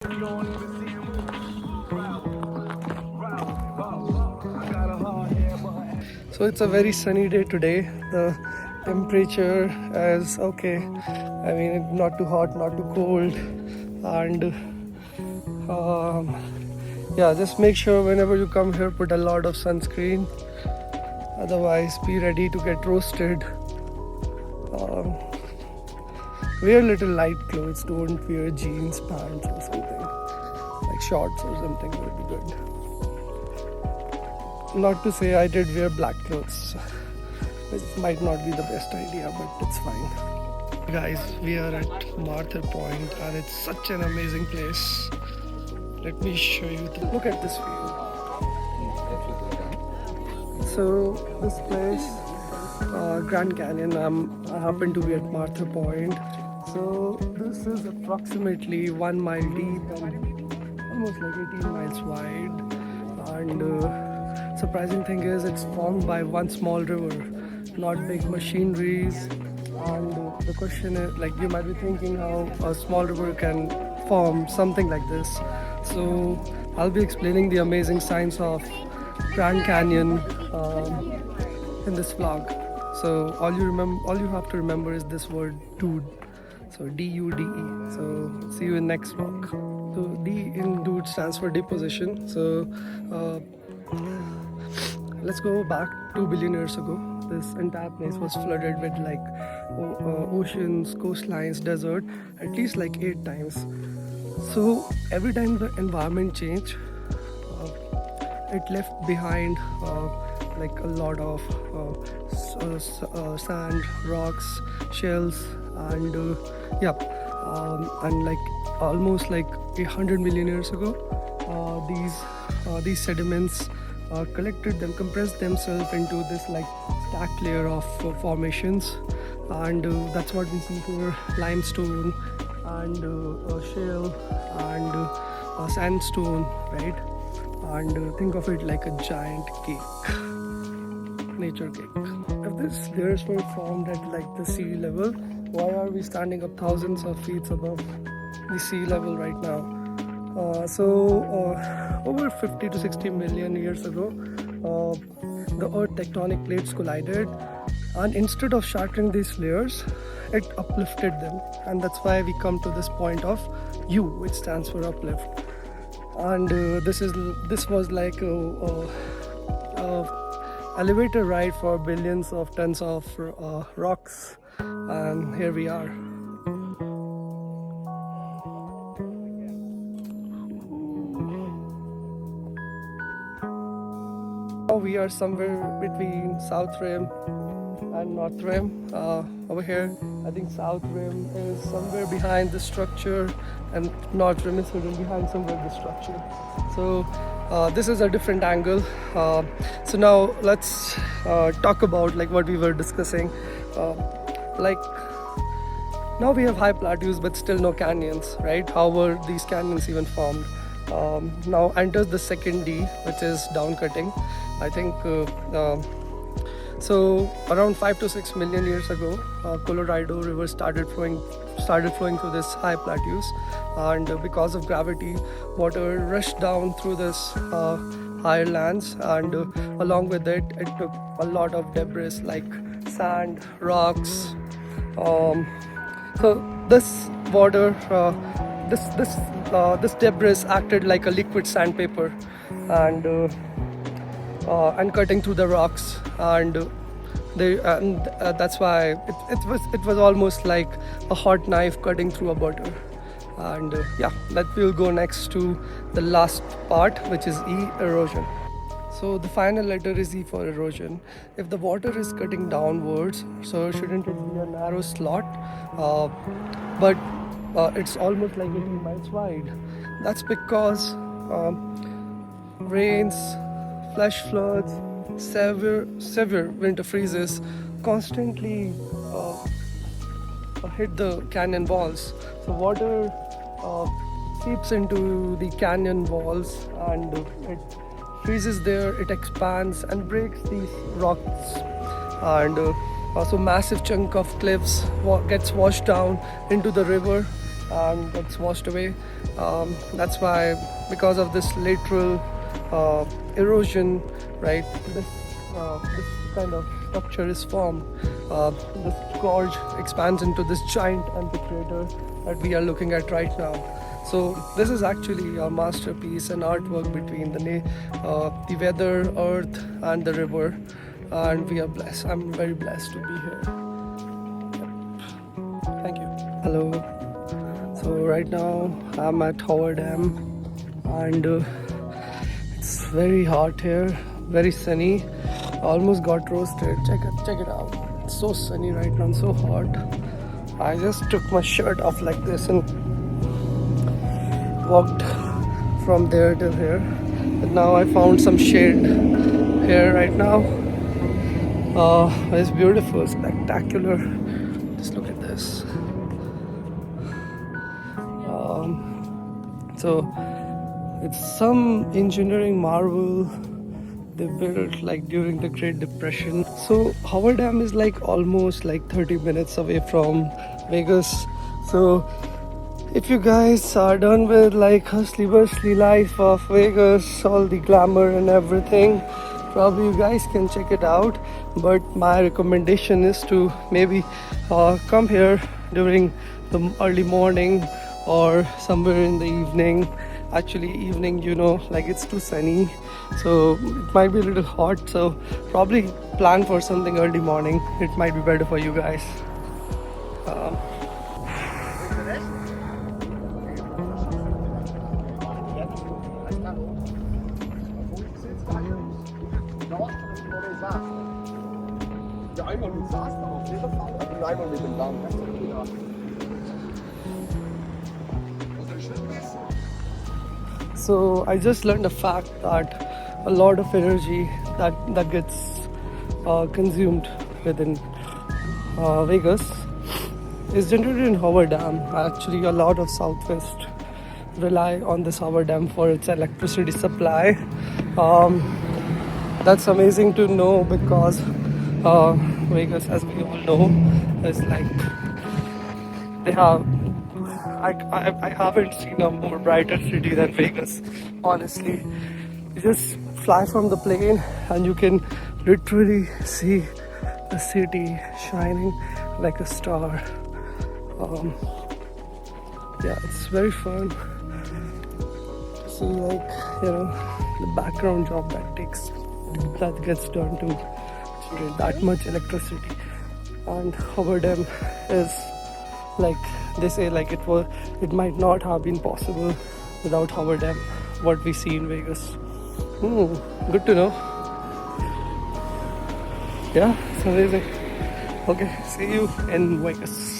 So it's a very sunny day today. The temperature is okay. I mean, not too hot, not too cold, and yeah, just make sure whenever you come here, put a lot of sunscreen. Otherwise, be ready to get roasted. Wear little light clothes. Don't wear jeans, pants, or something like shorts or something would be good. Not to say I did wear black clothes, which might not be the best idea, but it's fine. Guys, we are at Martha Point and it's such an amazing place. Let me show you. Look at this view. So this place, Grand Canyon, I happen to be at Martha Point. So this is approximately 1 mile deep and almost like 18 miles wide. And surprising thing is it's formed by one small river, not big machineries. And the question is, like, you might be thinking how a small river can form something like this. So I'll be explaining the amazing science of Grand Canyon in this vlog. So all you have to remember is this word dude. So D-U-D-E. So see you in next vlog. So D in dude stands for deposition. So let's go back 2 billion years ago. This entire place was flooded with like oceans, coastlines, desert, at least like 8 times. So every time the environment changed, it left behind like a lot of sand, rocks, shells, and and like almost like 100 million years ago, these sediments collected them, compressed themselves into this like stacked layer of formations, and that's what we see here: limestone and shale and sandstone, right? And think of it like a giant cake, nature cake. If these layers were formed at like the sea level, why are we standing up thousands of feet above the sea level right now? Over 50 to 60 million years ago, the Earth tectonic plates collided, and instead of shattering these layers, it uplifted them, and that's why we come to this point of U, which stands for uplift. And this was like a elevator ride for billions of tons of rocks, and here we are. Now we are somewhere between South Rim and North Rim. Over here, I think South Rim is somewhere behind the structure, and North Rim is hidden behind somewhere the structure. So this is a different angle. So now let's talk about like what we were discussing. Like now we have high plateaus but still no canyons, right? How were these canyons even formed? Now enters the second D, which is downcutting. I think so around 5 to 6 million years ago, Colorado River started flowing through this high plateaus, and because of gravity, water rushed down through this higher lands, and along with it, it took a lot of debris like sand, rocks. So this water, this debris acted like a liquid sandpaper, and cutting through the rocks, and that's why it was almost like a hot knife cutting through a butter. And yeah, that will go next to the last part, which is E, erosion. So the final letter is E for erosion. If the water is cutting downwards, so shouldn't it be a narrow slot? But it's almost like 18 miles wide. That's because rains, flash floods, severe winter freezes constantly hit the canyon walls. So water seeps into the canyon walls, and it freezes there, it expands and breaks these rocks, and also massive chunk of cliffs gets washed down into the river, and that's washed away. That's why, because of this lateral erosion, right, this kind of structure is formed. This gorge expands into this giant amphitheater that we are looking at right now. So this is actually a masterpiece, an artwork between the weather, earth, and the river, and we are blessed. I'm very blessed to be here. Thank you. Hello. So right now I'm at Howard Dam, and it's very hot here, very sunny. I almost got roasted. Check it out. It's so sunny right now and so hot. I just took my shirt off like this and walked from there to here. But now I found some shade here right now. It's beautiful, spectacular. Just look at this. So it's some engineering marvel they built like during the Great Depression. So Howard Dam is like almost like 30 minutes away from Vegas. So if you guys are done with like hustly bustly life of Vegas, all the glamour and everything, probably you guys can check it out. But my recommendation is to maybe come here during the early morning or somewhere in the evening. Actually evening, you know, like it's too sunny, so it might be a little hot, so probably plan for something early morning. It might be better for you guys. Einmal mit Saß auf jeden Fall und einmal mit dem Lamm. So I just learned a fact that a lot of energy that gets consumed within Vegas is generated in Howard Dam. Actually, a lot of Southwest rely on this Howard Dam for its electricity supply. That's amazing to know, because Vegas, as we all know, is like they have. I haven't seen a more brighter city than Vegas, honestly. You just fly from the plane and you can literally see the city shining like a star. Yeah, it's very fun to see, like, you know, the background job that gets done to generate that much electricity. And Howard Dam is, like they say, like it might not have been possible without Howard Dam, what we see in Vegas. Good to know. Yeah, it's amazing. Okay, see you in Vegas.